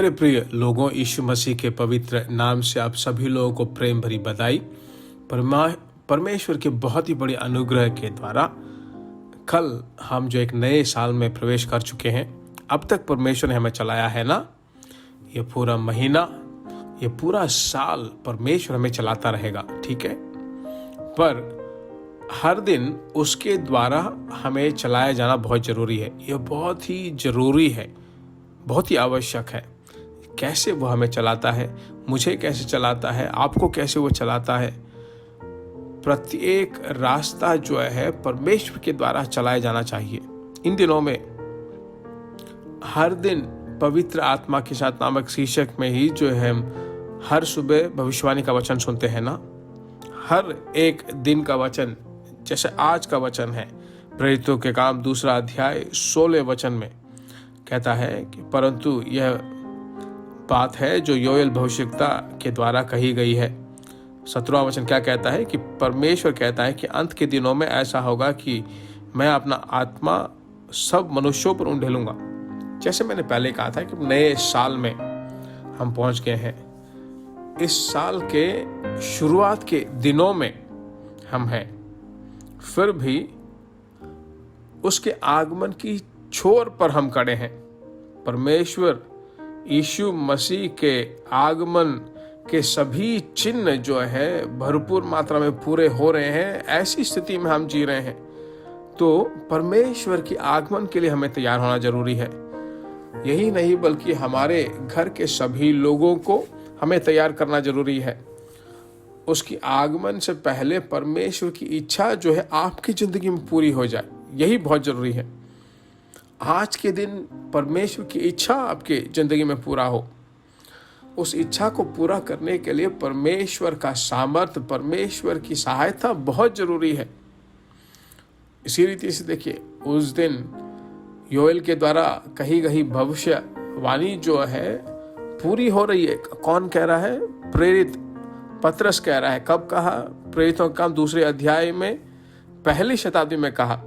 मेरे प्रिय लोगों, यीशु मसीह के पवित्र नाम से आप सभी लोगों को प्रेम भरी बधाई। परमेश्वर के बहुत ही बड़े अनुग्रह के द्वारा कल हम जो एक नए साल में प्रवेश कर चुके हैं। अब तक परमेश्वर ने हमें चलाया है ना, ये पूरा महीना, ये पूरा साल परमेश्वर हमें चलाता रहेगा, ठीक है। पर हर दिन उसके द्वारा हमें चलाया जाना बहुत ज़रूरी है। यह बहुत ही ज़रूरी है, बहुत ही आवश्यक है। कैसे वो हमें चलाता है, मुझे कैसे चलाता है, आपको कैसे वो चलाता है। प्रत्येक रास्ता जो है परमेश्वर के द्वारा चलाया जाना चाहिए। इन दिनों में हर दिन पवित्र आत्मा के साथ नामक शीर्षक में ही जो है हम हर सुबह भविष्यवाणी का वचन सुनते हैं ना। हर एक दिन का वचन, जैसे आज का वचन है प्रेरितों के काम 2 अध्याय 16 वचन में कहता है कि परंतु यह बात है जो योएल भविष्यवक्ता के द्वारा कही गई है। 17वां वचन क्या कहता है कि परमेश्वर कहता है कि अंत के दिनों में ऐसा होगा कि मैं अपना आत्मा सब मनुष्यों पर उंडेलूंगा। जैसे मैंने पहले कहा था कि नए साल में हम पहुंच गए हैं। इस साल के शुरुआत के दिनों में हम हैं, फिर भी उसके आगमन की छोर पर हम खड़े हैं। परमेश्वर यीशु मसीह के आगमन के सभी चिन्ह जो है भरपूर मात्रा में पूरे हो रहे हैं। ऐसी स्थिति में हम जी रहे हैं, तो परमेश्वर के आगमन के लिए हमें तैयार होना जरूरी है। यही नहीं बल्कि हमारे घर के सभी लोगों को हमें तैयार करना जरूरी है। उसकी आगमन से पहले परमेश्वर की इच्छा जो है आपकी जिंदगी में पूरी हो जाए, यही बहुत जरूरी है। आज के दिन परमेश्वर की इच्छा आपके जिंदगी में पूरा हो। उस इच्छा को पूरा करने के लिए परमेश्वर का सामर्थ्य, परमेश्वर की सहायता बहुत जरूरी है। इसी रीति से देखिए, उस दिन योएल के द्वारा कही गई भविष्यवाणी जो है पूरी हो रही है। कौन कह रहा है? प्रेरित पतरस कह रहा है। कब कहा? प्रेरितों का काम 2 अध्याय में पहली शताब्दी में कहा।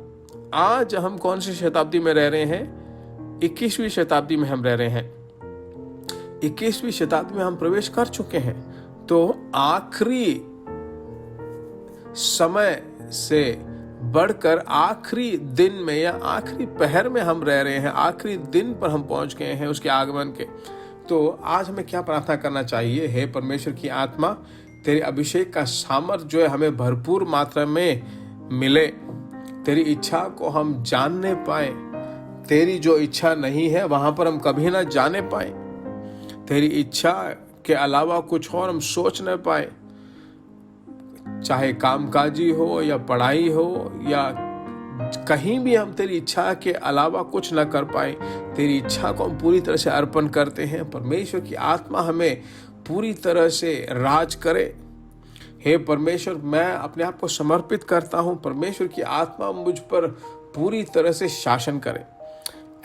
आज हम कौन सी शताब्दी में रह रहे हैं? 21वीं शताब्दी में हम रह रहे हैं। 21वीं शताब्दी में हम प्रवेश कर चुके हैं। तो आखिरी समय से बढ़कर आखिरी दिन में या आखिरी पहर में हम रह रहे हैं। आखिरी दिन पर हम पहुंच गए हैं उसके आगमन के। तो आज हमें क्या प्रार्थना करना चाहिए? हे परमेश्वर की आत्मा, तेरे अभिषेक का सामर्थ जो है हमें भरपूर मात्रा में मिले। तेरी इच्छा को हम जानने पाए। तेरी जो इच्छा नहीं है वहां पर हम कभी ना जाने पाए। तेरी इच्छा के अलावा कुछ और हम सोच न पाए, चाहे कामकाजी हो या पढ़ाई हो या कहीं भी हम तेरी इच्छा के अलावा कुछ न कर पाए। तेरी इच्छा को हम पूरी तरह से अर्पण करते हैं। परमेश्वर की आत्मा हमें पूरी तरह से राज करे। हे परमेश्वर, मैं अपने आप को समर्पित करता हूँ। परमेश्वर की आत्मा मुझ पर पूरी तरह से शासन करे।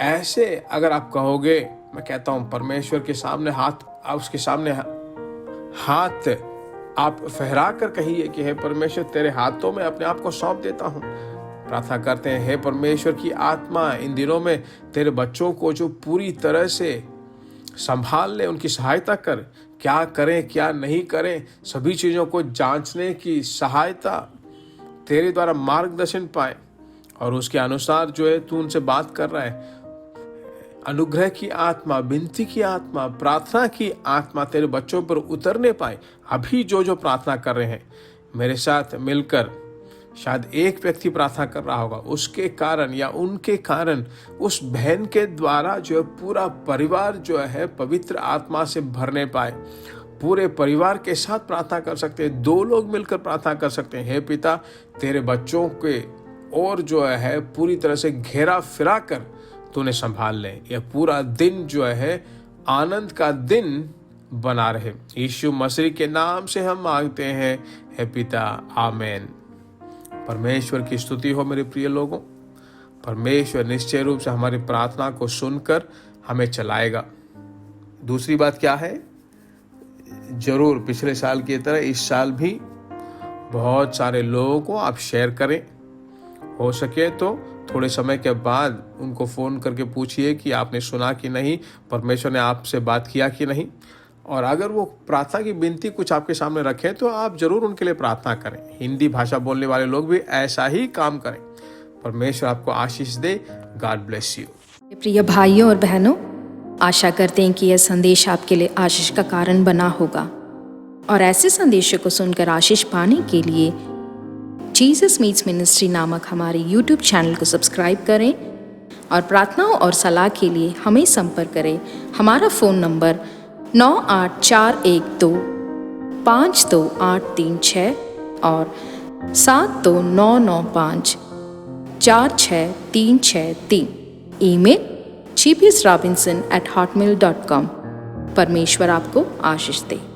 ऐसे अगर आप कहोगे, मैं कहता हूँ परमेश्वर के सामने उसके सामने हाथ आप फहरा कर कहिए कि हे परमेश्वर, तेरे हाथों में अपने आप को सौंप देता हूँ। प्रार्थना करते हैं, हे परमेश्वर की आत्मा, इन दिनों में तेरे बच्चों को जो पूरी तरह से संभाल ले, उनकी सहायता कर। क्या करें क्या नहीं करें, सभी चीज़ों को जांचने की सहायता, तेरे द्वारा मार्गदर्शन पाए और उसके अनुसार जो है तू उनसे बात कर रहा है। अनुग्रह की आत्मा, विनती की आत्मा, प्रार्थना की आत्मा तेरे बच्चों पर उतरने पाए। अभी जो प्रार्थना कर रहे हैं मेरे साथ मिलकर, शायद एक व्यक्ति प्रार्थना कर रहा होगा, उसके कारण या उनके कारण उस बहन के द्वारा जो है पूरा परिवार जो है पवित्र आत्मा से भरने पाए। पूरे परिवार के साथ प्रार्थना कर सकते हैं। 2 लोग मिलकर प्रार्थना कर सकते हैं। हे पिता, तेरे बच्चों के और जो है पूरी तरह से घेरा फिरा कर तूने संभाल ले। यह पूरा दिन जो है आनंद का दिन बना रहे। यीशु मसीह के नाम से हम मांगते हैं, हे पिता, आमीन। परमेश्वर की स्तुति हो मेरे प्रिय लोगों। परमेश्वर निश्चय रूप से हमारी प्रार्थना को सुनकर हमें चलाएगा। दूसरी बात क्या है? जरूर पिछले साल की तरह इस साल भी बहुत सारे लोगों को आप शेयर करें। हो सके तो थोड़े समय के बाद उनको फ़ोन करके पूछिए कि आपने सुना कि नहीं, परमेश्वर ने आपसे बात किया कि नहीं। और अगर वो प्रार्थना की विनती कुछ आपके सामने रखें तो आप ज़रूर उनके लिए प्रार्थना करें। हिंदी भाषा बोलने वाले लोग भी ऐसा ही काम करें। परमेश्वर आपको आशीष दे। God bless you. प्रिय भाइयों और बहनों, आशा करते हैं कि यह संदेश आपके लिए आशीष का कारण बना होगा और ऐसे संदेशों को सुनकर आशीष पाने के लिए जीसस मीट्स मिनिस्ट्री नामक हमारे YouTube चैनल को सब्सक्राइब करें और प्रार्थनाओं और सलाह के लिए हमें संपर्क करें। हमारा फ़ोन नंबर 9841252836 और 7299546363। Email gbsrobinson@hotmail.com। परमेश्वर आपको आशीष दे।